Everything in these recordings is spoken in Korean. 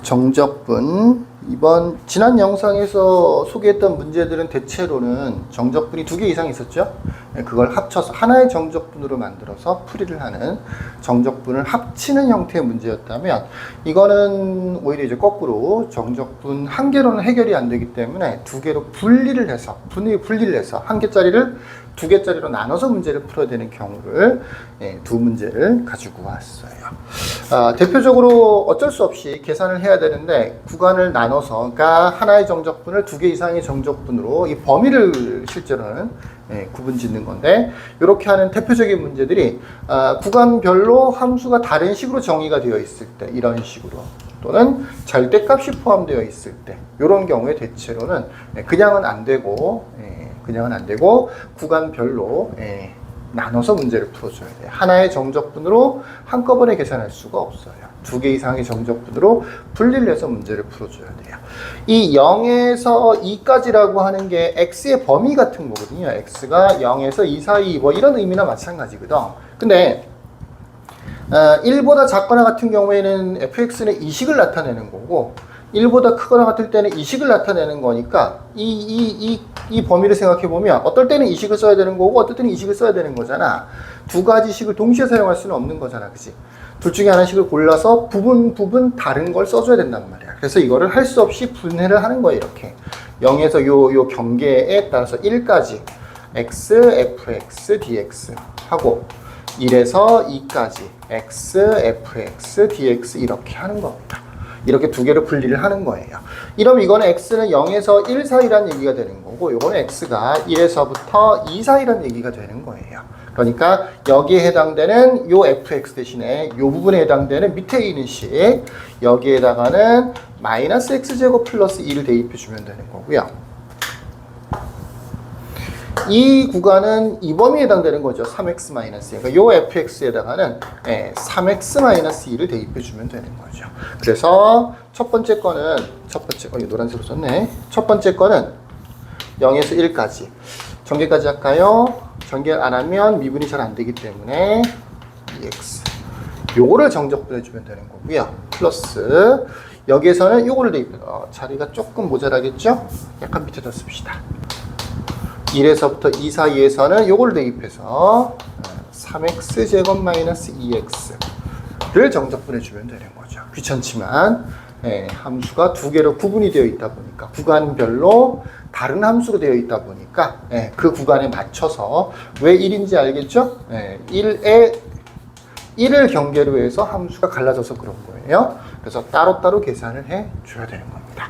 정적분. 지난 영상에서 소개했던 문제들은 대체로는 정적분이 2개 이상 있었죠. 그걸 합쳐서 하나의 정적분으로 만들어서 풀이를 하는 정적분을 합치는 형태의 문제였다면, 이거는 오히려 이제 거꾸로 정적분 1개로는 해결이 안 되기 때문에 2개로 분리를 해서 한 개짜리를 2개짜리로 나눠서 문제를 풀어야 되는 경우를 2문제를 가지고 왔어요. 대표적으로 어쩔 수 없이 계산을 해야 되는데, 구간을 나눠서, 그러니까 하나의 정적분을 2개 이상의 정적분으로 이 범위를 실제로는 구분 짓는 건데, 이렇게 하는 대표적인 문제들이 구간별로 함수가 다른 식으로 정의가 되어 있을 때, 이런 식으로, 또는 절대값이 포함되어 있을 때, 이런 경우에 대체로는 그냥은 안 되고 구간별로 나눠서 문제를 풀어줘야 돼요. 하나의 정적분으로 한꺼번에 계산할 수가 없어요. 2개 이상의 정적분으로 분리를 해서 문제를 풀어줘야 돼요. 이 0에서 2까지라고 하는 게 x의 범위 같은 거거든요. x가 0에서 2 사이, 뭐 이런 의미나 마찬가지거든. 근데 1보다 작거나 같은 경우에는 fx는 이식을 나타내는 거고, 1보다 크거나 같을 때는 이식을 나타내는 거니까 이 범위를 생각해 보면 어떨 때는 이식을 써야 되는 거고 어떨 때는 이식을 써야 되는 거잖아. 2가지 식을 동시에 사용할 수는 없는 거잖아, 그치? 둘 중에 하나씩을 골라서 부분 다른 걸 써줘야 된단 말이야. 그래서 이거를 할 수 없이 분해를 하는 거야. 이렇게 0에서 요 경계에 따라서 1까지 x, fx, dx 하고 1에서 2까지 x, fx, dx 이렇게 하는 겁니다. 이렇게 2개로 분리를 하는 거예요. 이러면 이거는 x는 0에서 1 사이라는 얘기가 되는 거고, 이거는 x가 1에서부터 2 사이라는 얘기가 되는 거예요. 그러니까 여기에 해당되는 요 fx 대신에 요 부분에 해당되는 밑에 있는 식, 여기에다가는 마이너스 x제곱 플러스 2를 대입해 주면 되는 거고요. 이 구간은 이 범위에 해당되는 거죠. 3x 마이너스. 그러니까 요 fx에다가는 3x-2를 대입해 주면 되는 거죠. 그래서 첫 번째 거는 이거 노란색으로 썼네. 첫 번째 거는 0에서 1까지. 전개까지 할까요? 전개 안 하면 미분이 잘 안 되기 때문에 2x. 요거를 정적분해 주면 되는 거고요. 플러스 여기에서는 요거를 대입해. 자리가 조금 모자라겠죠? 약간 밑에다 씁시다. 1에서부터 2 사이에서는 요걸 대입해서 3x제곱 마이너스 2x를 정적분해 주면 되는 거죠. 귀찮지만 함수가 2개로 구분이 되어 있다 보니까, 구간별로 다른 함수로 되어 있다 보니까 그 구간에 맞춰서, 왜 1인지 알겠죠? 1을 경계로 해서 함수가 갈라져서 그런 거예요. 그래서 따로따로 계산을 해 줘야 되는 겁니다.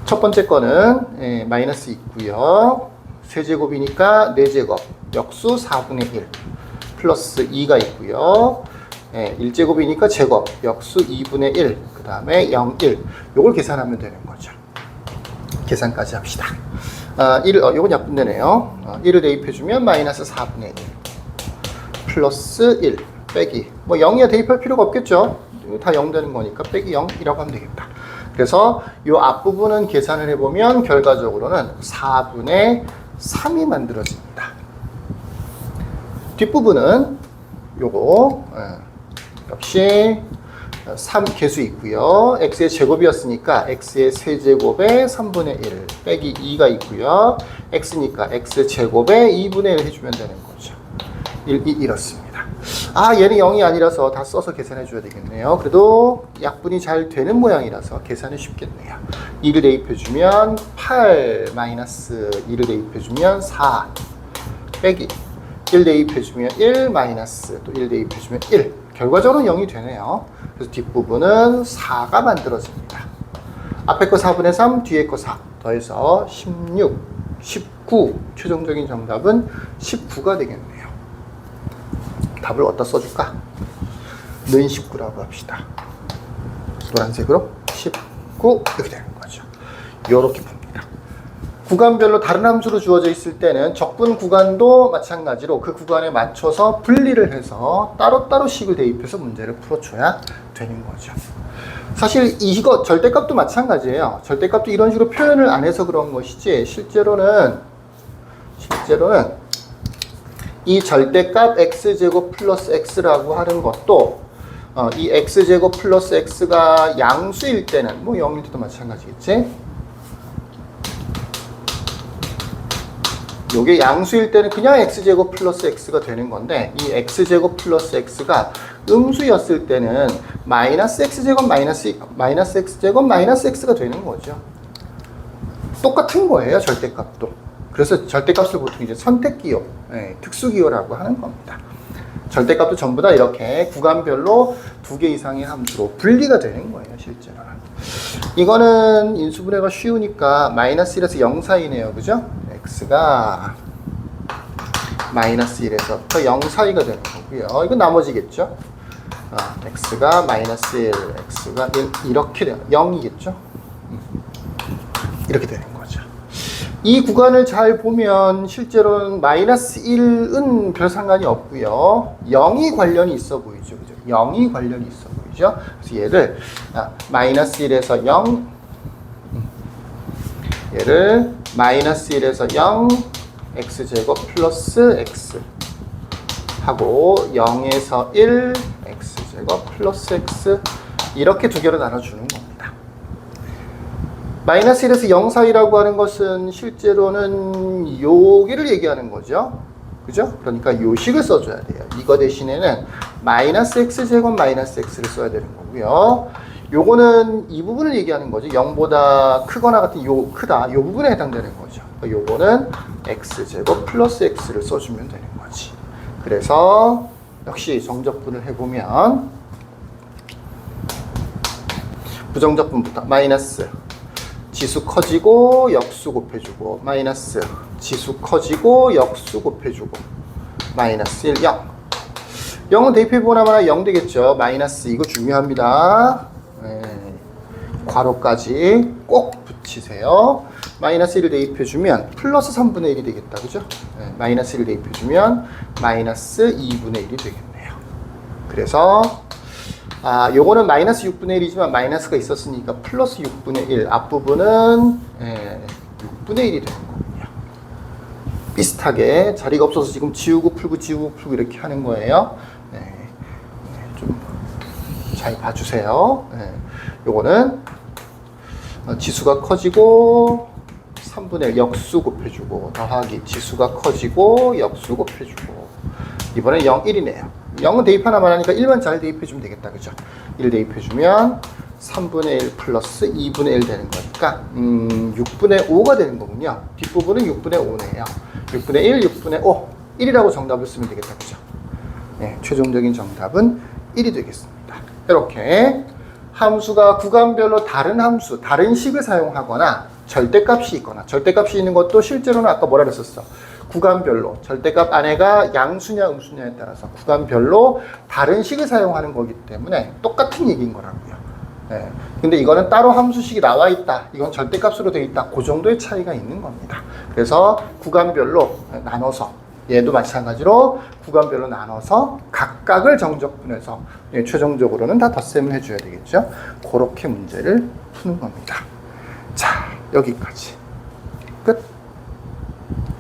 첫 번째 거는 마이너스 있고요. 세제곱이니까 4제곱, 역수 4분의 1, 플러스 2가 있고요. 1제곱이니까 제곱, 역수 2분의 1, 그 다음에 0, 1. 요걸 계산하면 되는 거죠. 계산까지 합시다. 요건 약분되네요. 1을 대입해주면 마이너스 4분의 1, 플러스 1, 빼기. 뭐 0이야 대입할 필요가 없겠죠. 다 0 되는 거니까 빼기 0이라고 하면 되겠다. 그래서 요 앞부분은 계산을 해보면 결과적으로는 4분의 3이 만들어집니다. 뒷부분은 요거 역시 3 개수 있고요. x의 제곱이었으니까 x의 세제곱에 3분의 1 빼기 2가 있고요. x니까 x 제곱에 2분의 1 해주면 되는 거죠. 이렇습니다. 얘는 0이 아니라서 다 써서 계산해 줘야 되겠네요. 그래도 약분이 잘 되는 모양이라서 계산이 쉽겠네요. 2를 대입해 주면 8 마이너스 2를 대입해 주면 4 빼기 1 대입해 주면 1 마이너스 또 1 대입해 주면 1. 결과적으로 0이 되네요. 그래서 뒷부분은 4가 만들어집니다. 앞에 거 4분의 3, 뒤에 거 4 더해서 16, 19. 최종적인 정답은 19가 되겠네요. 답을 어디다 써줄까? 는 19라고 합시다. 노란색으로 19 이렇게 되는 거죠. 이렇게 봅니다. 구간별로 다른 함수로 주어져 있을 때는 적분 구간도 마찬가지로 그 구간에 맞춰서 분리를 해서 따로따로 식을 대입해서 문제를 풀어줘야 되는 거죠. 사실 이거 절대값도 마찬가지예요. 절대값도 이런 식으로 표현을 안 해서 그런 것이지, 실제로는 이 절대값 x제곱 플러스 x라고 하는 것도 이 x제곱 플러스 x가 양수일 때는 뭐 0일 때도 마찬가지겠지. 요게 양수일 때는 그냥 x제곱 플러스 x가 되는 건데 이 x제곱 플러스 x가 음수였을 때는 마이너스 x제곱 마이너스 x제곱 마이너스 x가 되는 거죠. 똑같은 거예요, 절대값도. 그래서 절대값을 보통 이제 선택기호, 특수기호라고 하는 겁니다. 절대값도 전부 다 이렇게 구간별로 2개 이상의 함수로 분리가 되는 거예요, 실제로는. 이거는 인수분해가 쉬우니까 마이너스 1에서 0 사이네요, 그죠? x가 마이너스 1에서 0 사이가 되는 거고요. 이건 나머지겠죠? x가 마이너스 1, x가 1 이렇게 돼요. 0이겠죠? 이렇게 되는 거죠. 이 구간을 잘 보면 실제로는 마이너스 1은 별 상관이 없고요. 0이 관련이 있어 보이죠. 그죠? 0이 관련이 있어 보이죠. 그래서 얘를 마이너스 1에서 0 얘를 마이너스 1에서 0 x제곱 플러스 x 하고 0에서 1 x제곱 플러스 x 이렇게 두 개로 나눠주는 겁니다. 마이너스 1에서 0 사이라고 하는 것은 실제로는 여기를 얘기하는 거죠. 그죠? 그러니까 요식을 써줘야 돼요. 이거 대신에는 마이너스 x제곱 마이너스 x를 써야 되는 거고요. 요거는 이 부분을 얘기하는 거죠. 0보다 크거나 같은 크다. 요 부분에 해당되는 거죠. 요거는 x제곱 플러스 x를 써주면 되는 거지. 그래서 역시 정적분을 해보면 부정적분부터 마이너스 지수 커지고 역수 곱해주고 마이너스 지수 커지고 역수 곱해주고 마이너스 1, 0 0은 대입해보나마나 0 되겠죠. 마이너스 이거 중요합니다. 괄호까지 꼭 붙이세요. 마이너스 1을 대입해주면 플러스 3분의 1이 되겠다. 그죠? 마이너스 1을 대입해주면 마이너스 2분의 1이 되겠네요. 그래서 요거는 마이너스 6분의 1이지만 마이너스가 있었으니까 플러스 6분의 1 앞부분은 6분의 1이 되는 거군요. 비슷하게 자리가 없어서 지금 지우고 풀고 지우고 풀고 이렇게 하는 거예요. 좀 잘 봐주세요. 요거는 지수가 커지고 3분의 1 역수 곱해주고 더하기 지수가 커지고 역수 곱해주고 이번엔 0, 1이네요. 0은 대입 하나만 하니까 1만 잘 대입해주면 되겠다. 그죠? 1 대입해주면 3분의 1 플러스 2분의 1 되는 거니까 6분의 5가 되는 거군요. 뒷부분은 6분의 5네요. 6분의 1, 6분의 5 1이라고 정답을 쓰면 되겠다. 그죠? 네, 최종적인 정답은 1이 되겠습니다. 이렇게 함수가 구간별로 다른 함수, 다른 식을 사용하거나 절대값이 있거나 절대값이 있는 것도 실제로는 아까 뭐라 그랬었어? 구간별로 절대값 안에가 양수냐 음수냐에 따라서 구간별로 다른 식을 사용하는 거기 때문에 똑같은 얘기인 거라고요. 근데 이거는 따로 함수식이 나와 있다. 이건 절대값으로 되어 있다. 그 정도의 차이가 있는 겁니다. 그래서 구간별로 나눠서 얘도 마찬가지로 구간별로 나눠서 각각을 정적분해서 최종적으로는 다 덧셈을 해줘야 되겠죠. 그렇게 문제를 푸는 겁니다. 자, 여기까지.